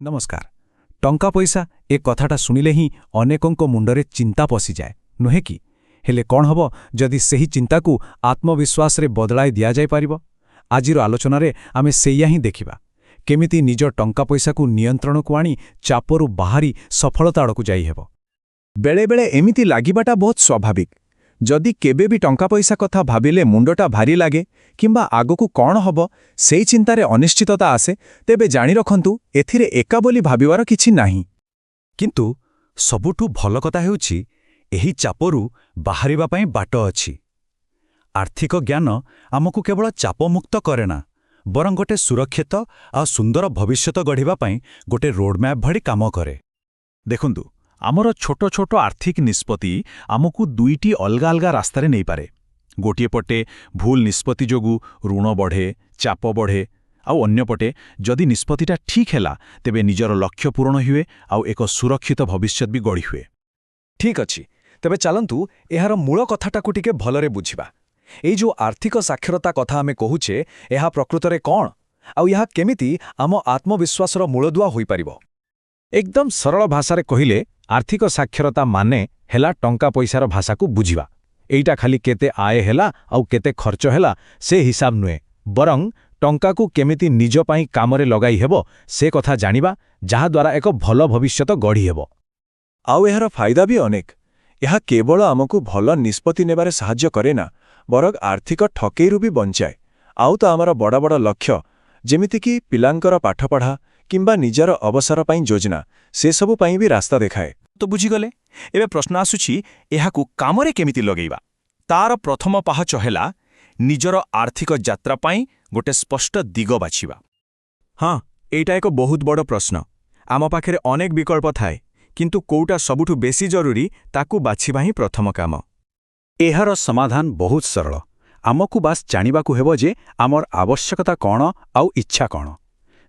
नमस्कार। टंका पैसा ए कथाटा शुणिले ही अनेकों मुंडरे चिंता पशिजाए नुहे कि हेले कौन हब जदि सेही चिंता को आत्मविश्वास रे बदलाई दिया जाय पारिबो। आजिर आलोचना रे आमे सेया ही देखिबा केमिति निज टंका पैसा को नियंत्रण को आनी चापरु बाहरी सफलता आड़कु जाई हेबो। बेले बेले एमिति लागिबाटा बहुत स्वाभाविक। जदि केबे भी टंका पैसा कथा भाबिले मुंडटा भारी लागे किंबा आगकु कौन हब सेई चिंतारे अनिश्चितता आसे तेबे जानि रखंतु एथिरे एका बोली भाबिवार किछि नाही। किंतु सबुठु भल कथा हेउछि एही चापरु बाहरिबा पई बाट अछि। आर्थिक ज्ञान आमकु केवल चापमुक्त करेना बरं गोटे सुरक्षित आ सुंदर भविष्यत गढ़िबा पई गोटे रोडमैप भड़ी काम करे। देखंतु आमर छोट छोट आर्थिक निष्पत्ति आमकु दुईटी अलगा अलगा रास्तारे नहीं पारे। गोटिए पटे भूल निष्पत्ति जोगु ऋण बढ़े, चाप बढ़े, आउ अन्य पटे जदि निष्पत्तिटा ठीक हैला तेबे निजर लक्ष्य पूरण हुए आउ एक सुरक्षित भविष्यत भी गढ़ी हुए। ठीक अछि, तेबे चलंतु एहार मूल कथाटाकु टिके भलरे बुझिबा। एई जो आर्थिक साक्षरता कथा आमे कहुचे एहा प्रकृतरे कौन आउ एहा केमिति आम आत्मविश्वासर मूलदुआ होई पारिबो। एकदम सरल भाषारे कहिले आर्थिक साक्षरता माने हेला टंका पैसार भाषा को बुझिबा। एइटा खाली केते आय हेला आउ केते खर्च हेला से हिसाब नुए, बरं टंका को केमिति निज पाई कामरे लगाई हेबो से कथा जानिबा, जहा द्वारा एक भल भविष्यत गढ़ी हेबो। आउ एहार फायदा भी अनेक। एहा केवल आमकु भल निष्पत्ति नेबारे साहाय्य करेना बरं आर्थिक ठकेइरु भी बंचाए। आउ तो आमर बड़ बड़ लक्ष्य जेमिति कि पिलांकर पाठपढ़ा किंबा निजर अवसर पाई योजना से सबु पाई भी रास्ता देखाए। तो बुझीगले। एबे प्रश्न आसुछि एहाकु कामरे केमिति लगेइबा। तार प्रथम पाहच हेला निजर आर्थिक यात्रा पाई गोटे स्पष्ट दिग बाछिबा। हाँ, एइटा एक बहुत बड़ प्रश्न। आम पाखेरे अनेक विकल्प थाए, किंतु कोउटा सबुठु बेसी जरूरी ताकु बाछिबा ही प्रथम काम। एहार समाधान बहुत सरल। आमकु बास जानिबाकु हेबो जे आमर आवश्यकता कौन आउ इच्छा कौन।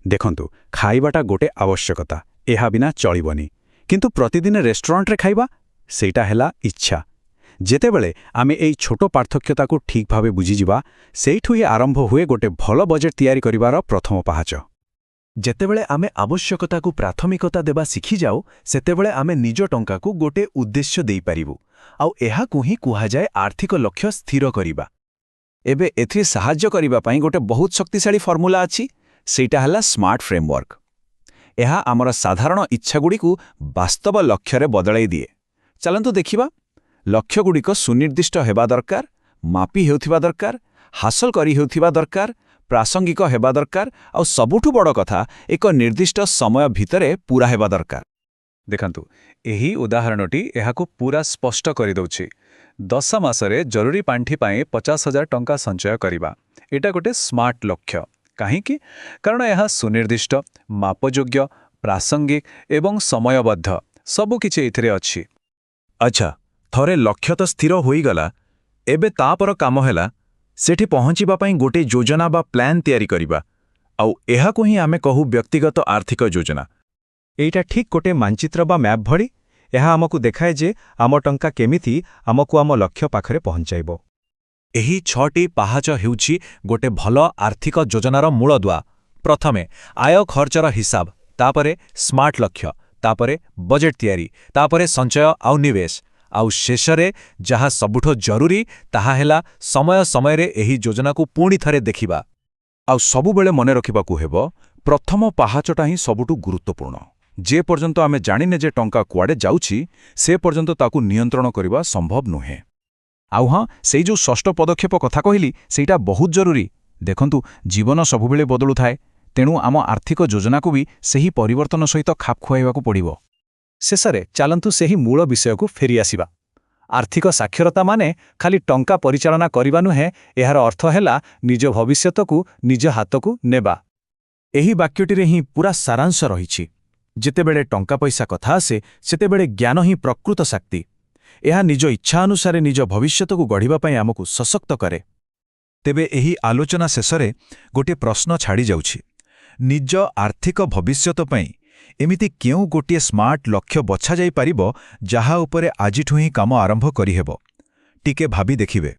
देखंतु खाइबाटा गोटे आवश्यकता, एहा बिना चलिबनी। किंतु प्रतिदिन रेस्टोरेंट रे खाइबा सेटा हेला इच्छा। जेतेबेले आमे एई छोटो पार्थक्यताकु ठीक भावे बुझिजिबा सेइठु ही आरंभ हुए गोटे भल बजेट तैयारी करिवार प्रथम पाहाच। जेतेबेले आमे आवश्यकताकु प्राथमिकता देबा शिखि जाऊ सेतेबेले आमे निज टंकाकु गोटे उद्देश्य देई पारिबु आउ एहाकु ही कुहा जाय आर्थिक लक्ष्य स्थिर करिबा। एबे एथि सहाय्य करिबा पई गोटे बहुत शक्तिशाली फर्मुला अछि, सेटा हला स्मार्ट फ्रेमवर्क। एहा आमर साधारण इच्छागुड़िकु वास्तव लक्ष्य रे बदलाई दिए। चलंतु देखिबा। लक्ष्यगुड़िक सुनिर्दिष्ट हेबा दरकार, मापी हेउथिबा दरकार, हासिल करी हेउथिबा दरकार, प्रासंगिक हेबा दरकार आउ सबुठु बड़ कथा एक निर्दिष्ट समय भितरे पूरा हेबा दरकार। देखंतु एही उदाहरणटी एहाकु पूरा स्पष्ट करि दउछि। 10 मासरे जरूरी पांठी पाए 50,000 टंका संचय करिबा। एटा गोटे स्मार्ट लक्ष्य। काहेकि कारण यह सुनिर्दिष्ट, मापयोग्य, प्रासंगिक एवं समयबद्ध सबु किछि एथिरे अछि। अच्छा, थरे लक्ष्य तो स्थिर होई गला। एबे तापर काम हेला सेठी पहुंचिबा पई गोटे योजना बा प्लान तैयारी करिबा। आउ एहाकु ही आमे कहू व्यक्तिगत आर्थिक योजना। एइटा ठीक गोटे मानचित्र बा मैप भड़ी। एहा हमकु देखाए जे आम टंका केमिति आमकु आम लक्ष्य पाखरे पहुंचाइबो। एही 6टी पाहाच हेउछि गोटे भल आर्थिक योजनार मूलदुआ। प्रथमे आय खर्चर हिसाब, तापरे स्मार्ट लक्ष्य, तापरे बजेट तैयारी, तापरे संचय आउ निवेश, आउ शेषरे जहा सबुठो जरूरी ताहा हेला समय समय रे एही योजना को पुणी थरे देखिबा। आउ सबु बेले मने रखिबाकु हेबो प्रथम पाहाचटा ही सबुठु गुरुत्वपूर्ण। जे पर्यंत आमे जानिने जे टंका कुआडे जाउछि से पर्यंत ताकु नियंत्रण करिबा संभव नुहे। आउ हाँ, सेई जो षष्ठ पदक्षेप कथा कहिली सेटा बहुत जरूरी। देखंतु जीवन सबुबेले बदलु थाए, तेणु आम आर्थिक योजना को भी सेही परिवर्तन सहित खाप खुआइबाकु पड़िबो। शेषरे चालंतु सेही मूल विषय को फेरी आसिबा। आर्थिक साक्षरता माने खाली टंका परिचालना करिबा नुहे, एहार अर्थ हेला निज भविष्यतकु निज हातकु नेबा। एही वाक्यटिरे ही पूरा सारांश रहिछि। जेतेबेले टंका पैसा कथा आसे सेतेबेले ज्ञान ही प्रकृत शक्ति। एहा निज इच्छा अनुसारे निज भविष्यतकु गढ़िबा पई आमकु सशक्त करे। तेबे एही आलोचना शेषरे गोटे प्रश्न छाड़ी जाउछि। निज आर्थिक भविष्यत पई एमिति केउ गोटे स्मार्ट लक्ष्य बछा जाई पारिबो जाहा उपरे आजिठु ही काम आरंभ करिहेबो। टिके भाबी देखिबे।